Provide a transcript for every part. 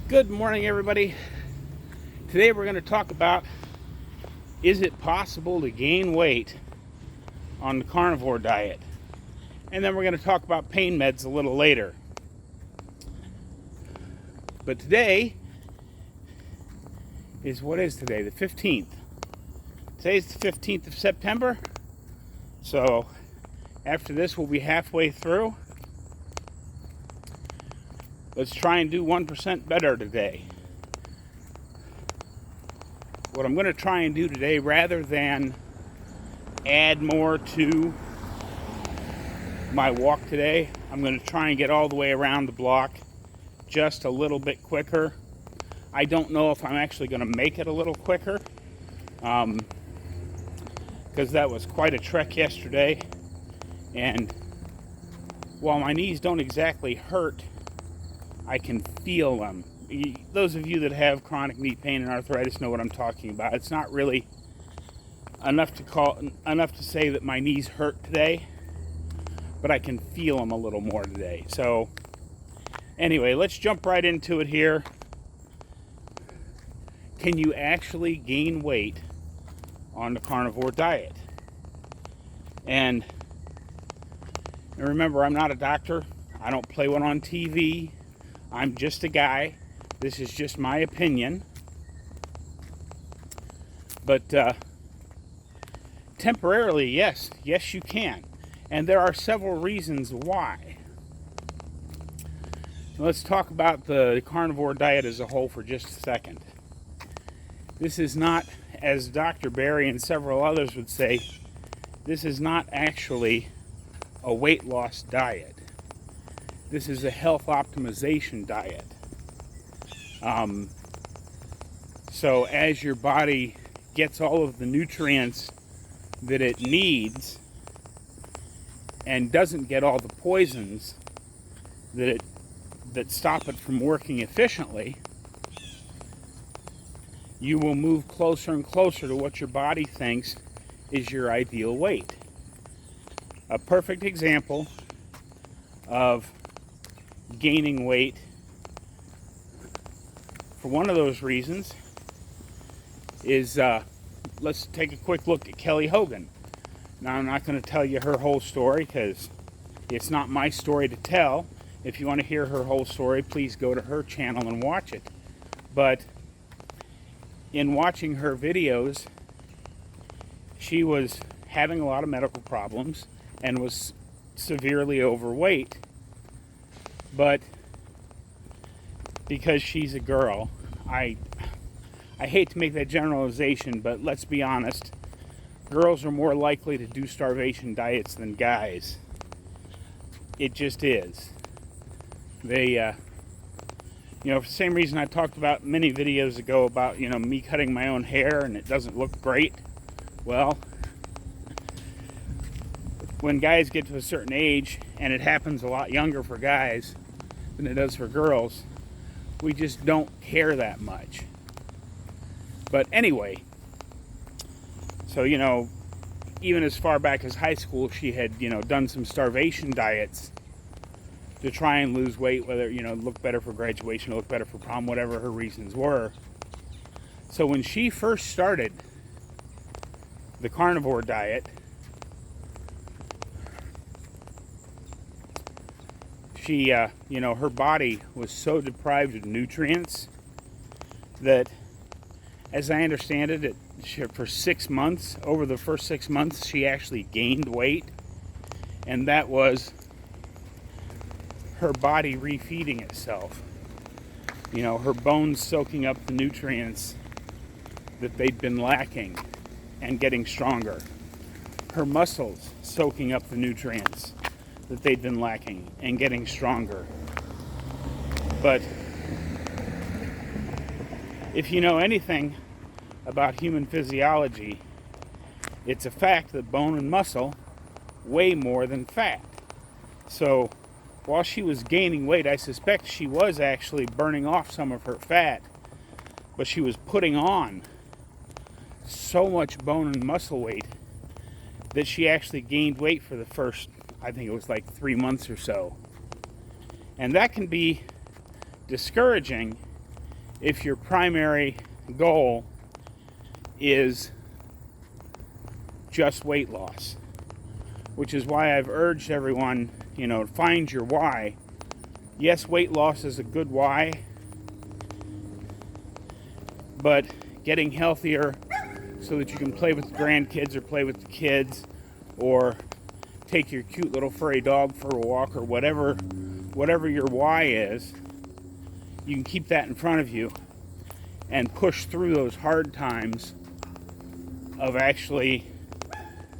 Good morning, everybody. Today we're going to talk about, is it possible to gain weight on the carnivore diet? And then we're going to talk about pain meds a little later. But today is, what is today? The 15th. Today's the 15th of September. So after this, we'll be halfway through. Let's try and do 1% better today. What I'm going to try and do today, rather than add more to my walk today, I'm going to try and get all the way around the block just a little bit quicker. I don't know if I'm actually going to make it a little quicker, because that was quite a trek yesterday. And while my knees don't exactly hurt, I can feel them. Those of you that have chronic knee pain and arthritis know what I'm talking about. It's not really enough to say that my knees hurt today, but I can feel them a little more today. So anyway, let's jump right into it here. Can you actually gain weight on the carnivore diet? And remember, I'm not a doctor. I don't play one on TV. I'm just a guy. This is just my opinion. But temporarily, yes, you can. And there are several reasons why. Let's talk about the carnivore diet as a whole for just a second. This is not, as Dr. Barry and several others would say, this is not actually a weight loss diet. This is a health optimization diet. So as your body gets all of the nutrients that it needs and doesn't get all the poisons that stop it from working efficiently, you will move closer and closer to what your body thinks is your ideal weight. A perfect example of gaining weight for one of those reasons is, let's take a quick look at Kelly Hogan. Now, I'm not going to tell you her whole story because it's not my story to tell. If you want to hear her whole story, please go to her channel and watch it. But in watching her videos, she was having a lot of medical problems and was severely overweight. But because she's a girl, I hate to make that generalization, but let's be honest, girls are more likely to do starvation diets than guys. It just is. They, for the same reason I talked about many videos ago about, me cutting my own hair and it doesn't look great. Well, when guys get to a certain age, and it happens a lot younger for guys than it does for girls, we just don't care that much. But anyway, so even as far back as high school, she had done some starvation diets to try and lose weight, whether look better for graduation, look better for prom, whatever her reasons were. So when she first started the carnivore diet, she, her body was so deprived of nutrients that, as I understand it, for 6 months, over the first 6 months, she actually gained weight. And that was her body refeeding itself. Her bones soaking up the nutrients that they'd been lacking and getting stronger. Her muscles soaking up the nutrients that they'd been lacking and getting stronger. But if you know anything about human physiology, it's a fact that bone and muscle weigh more than fat. So while she was gaining weight, I suspect she was actually burning off some of her fat, but she was putting on so much bone and muscle weight that she actually gained weight for the first, I think it was like 3 months or so. And that can be discouraging if your primary goal is just weight loss, which is why I've urged everyone, find your why. Yes, weight loss is a good why, but getting healthier so that you can play with the grandkids or play with the kids or take your cute little furry dog for a walk or whatever your why is, you can keep that in front of you and push through those hard times of actually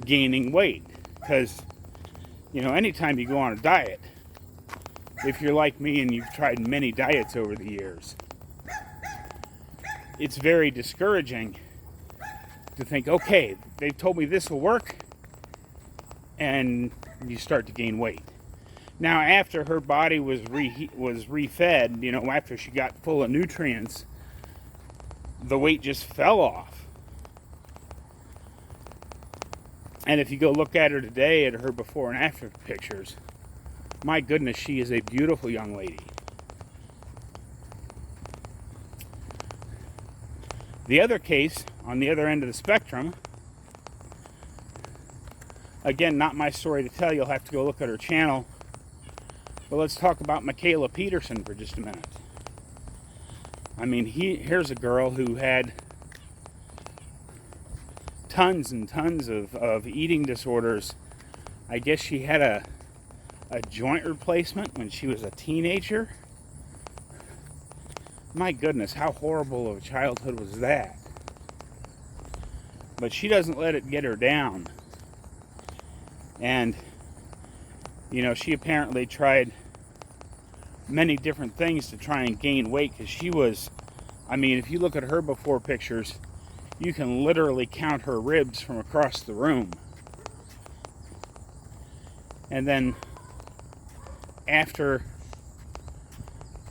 gaining weight. Because, anytime you go on a diet, if you're like me and you've tried many diets over the years, it's very discouraging to think, okay, they've told me this will work, and you start to gain weight. Now, after her body was refed, after she got full of nutrients, the weight just fell off. And if you go look at her today, at her before and after pictures, my goodness, she is a beautiful young lady. The other case, on the other end of the spectrum, again, not my story to tell, you'll have to go look at her channel, but let's talk about Michaela Peterson for just a minute. I mean, here's a girl who had tons and tons of eating disorders. I guess she had a joint replacement when she was a teenager. My goodness, how horrible of a childhood was that? But she doesn't let it get her down. And, she apparently tried many different things to try and gain weight, because she was, if you look at her before pictures, you can literally count her ribs from across the room. And then after,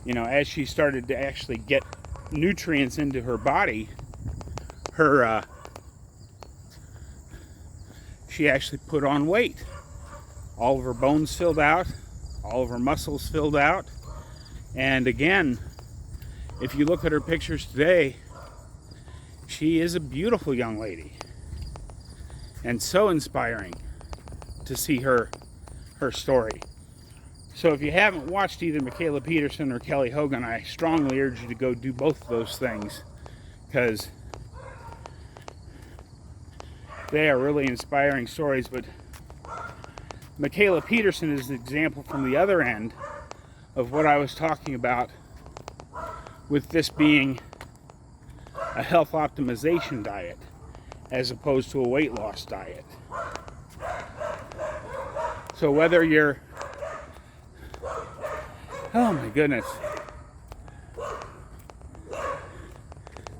as she started to actually get nutrients into her body, she actually put on weight. All of her bones filled out, all of her muscles filled out. And again, if you look at her pictures today, she is a beautiful young lady, and so inspiring to see her story. So if you haven't watched either Michaela Peterson or Kelly Hogan, I strongly urge you to go do both of those things, because they are really inspiring stories. But Michaela Peterson is an example from the other end of what I was talking about, with this being a health optimization diet as opposed to a weight loss diet. So whether you're, oh my goodness,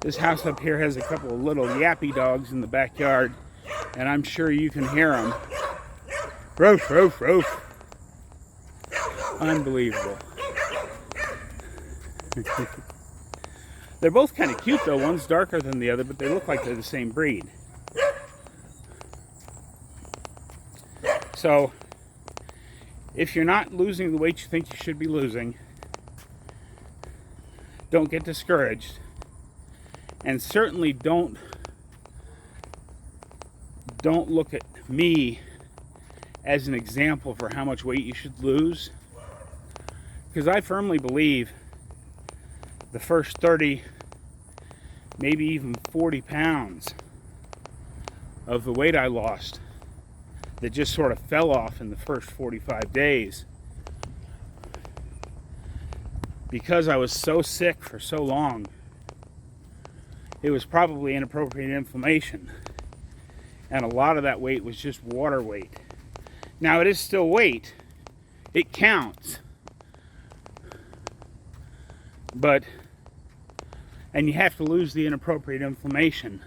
this house up here has a couple of little yappy dogs in the backyard, and I'm sure you can hear them. Roof, roof, roof. Unbelievable. They're both kind of cute though. One's darker than the other, but they look like they're the same breed. So, if you're not losing the weight you think you should be losing, don't get discouraged. And certainly don't look at me as an example for how much weight you should lose. Because I firmly believe the first 30, maybe even 40 pounds of the weight I lost that just sort of fell off in the first 45 days, because I was so sick for so long, it was probably inappropriate inflammation. And a lot of that weight was just water weight. Now, it is still weight. It counts. And you have to lose the inappropriate inflammation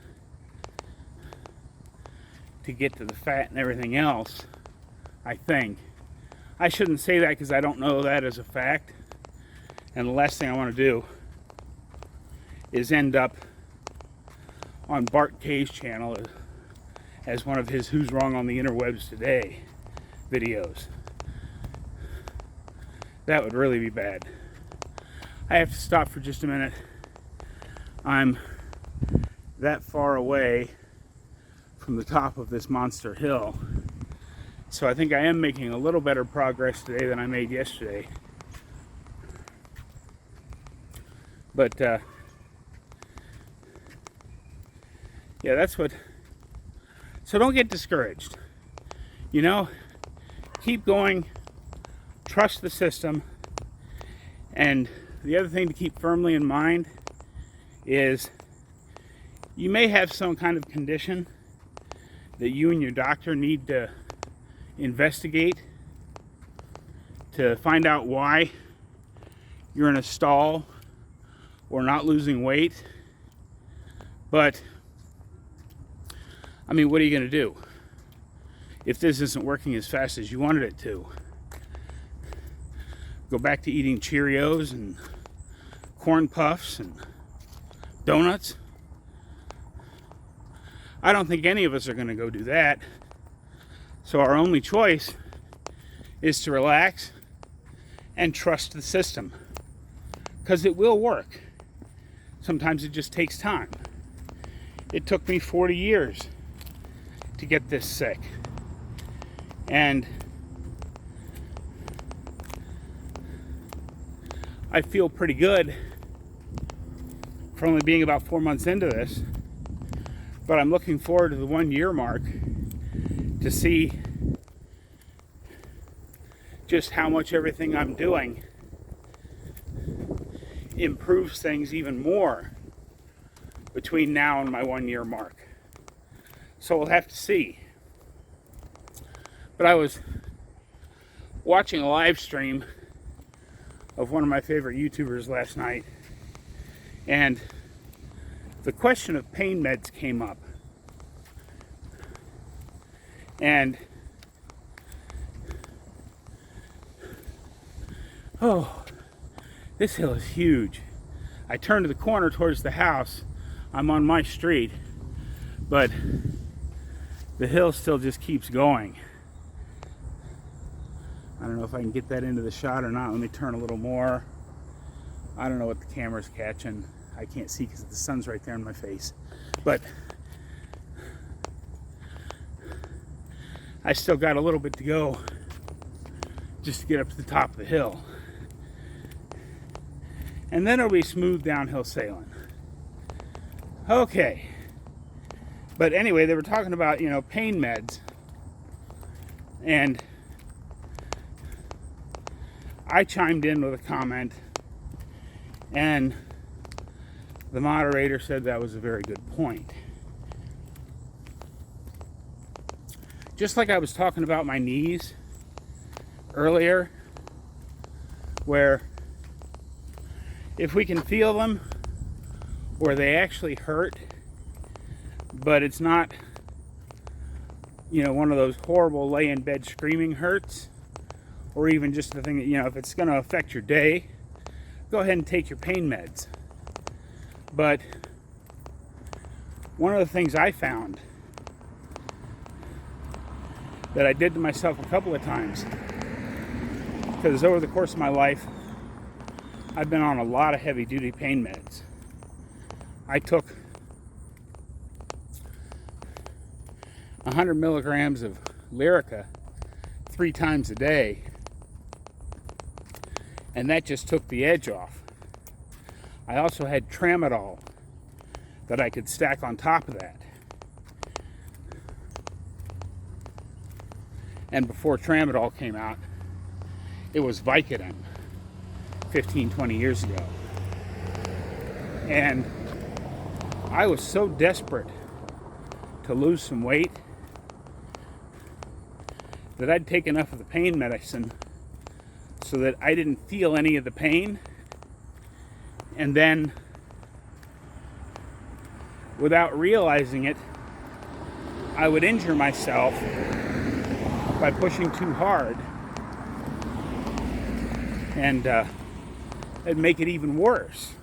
to get to the fat and everything else, I think. I shouldn't say that because I don't know that as a fact. And the last thing I want to do is end up on Bart Kay's channel as one of his Who's Wrong on the Interwebs Today videos. That would really be bad. I have to stop for just a minute I'm that far away from the top of this monster hill. So I think I am making a little better progress today than I made yesterday. But yeah, that's what. So don't get discouraged. You know, keep going, trust the system. And the other thing to keep firmly in mind is you may have some kind of condition that you and your doctor need to investigate to find out why you're in a stall or not losing weight. But I mean, what are you going to do if this isn't working as fast as you wanted it to? Go back to eating Cheerios and corn puffs and donuts? I don't think any of us are going to go do that. So our only choice is to relax and trust the system, because it will work. Sometimes it just takes time. It took me 40 years to get this sick. And I feel pretty good for only being about 4 months into this. But I'm looking forward to the 1 year mark to see just how much everything I'm doing improves things even more between now and my 1 year mark. So we'll have to see. But I was watching a live stream of one of my favorite YouTubers last night, and the question of pain meds came up. And oh, this hill is huge. I turned to the corner towards the house. I'm on my street, but the hill still just keeps going. I don't know if I can get that into the shot or not. Let me turn a little more. I don't know what the camera's catching. I can't see because the sun's right there in my face. But I still got a little bit to go just to get up to the top of the hill. And then it'll be smooth downhill sailing. Okay. But anyway, they were talking about, pain meds. And I chimed in with a comment, and the moderator said that was a very good point. Just like I was talking about my knees earlier, where if we can feel them, or they actually hurt, but it's not, one of those horrible lay in bed screaming hurts, or even just the thing that, if it's going to affect your day, go ahead and take your pain meds. But one of the things I found that I did to myself a couple of times, because over the course of my life, I've been on a lot of heavy duty pain meds. I took 100 milligrams of Lyrica 3 times a day, and that just took the edge off. I also had Tramadol that I could stack on top of that. And before Tramadol came out, it was Vicodin 15, 20 years ago. And I was so desperate to lose some weight that I'd take enough of the pain medicine so that I didn't feel any of the pain, and then without realizing it, I would injure myself by pushing too hard, and it'd make it even worse.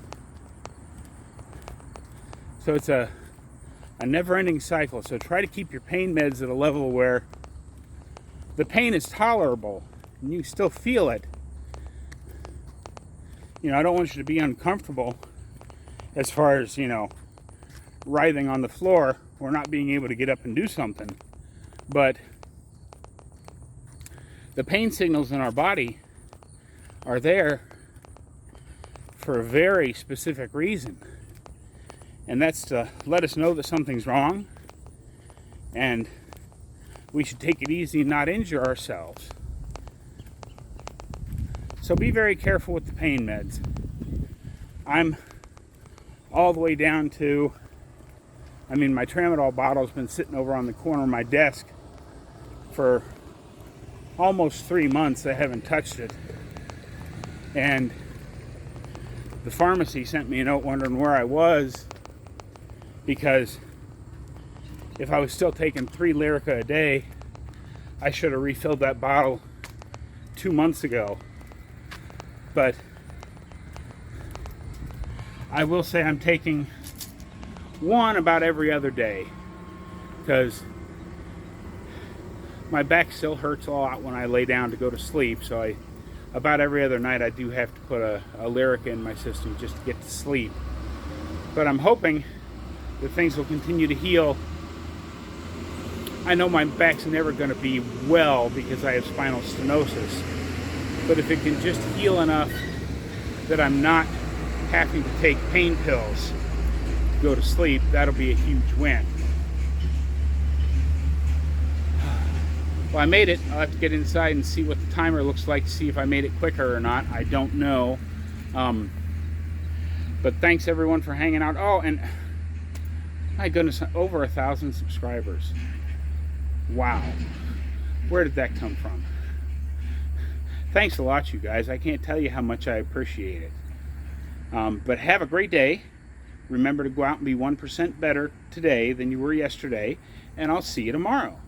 So it's a never-ending cycle. So try to keep your pain meds at a level where the pain is tolerable and you still feel it. I don't want you to be uncomfortable as far as, you know, writhing on the floor or not being able to get up and do something. But the pain signals in our body are there for a very specific reason. And that's to let us know that something's wrong and we should take it easy and not injure ourselves. So be very careful with the pain meds. I'm all the way down to, my tramadol bottle's been sitting over on the corner of my desk for almost 3 months. I haven't touched it. And the pharmacy sent me a note wondering where I was, because if I was still taking 3 Lyrica a day, I should have refilled that bottle 2 months ago. But I will say I'm taking one about every other day, because my back still hurts a lot when I lay down to go to sleep. So about every other night I do have to put a Lyrica in my system just to get to sleep. But I'm hoping that things will continue to heal. I know my back's never going to be well because I have spinal stenosis. But if it can just heal enough that I'm not having to take pain pills to go to sleep, that'll be a huge win. Well, I made it. I'll have to get inside and see what the timer looks like to see if I made it quicker or not. I don't know. But thanks everyone for hanging out. Oh, and my goodness, over 1,000 subscribers. Wow. Where did that come from? Thanks a lot, you guys. I can't tell you how much I appreciate it. But have a great day. Remember to go out and be 1% better today than you were yesterday. And I'll see you tomorrow.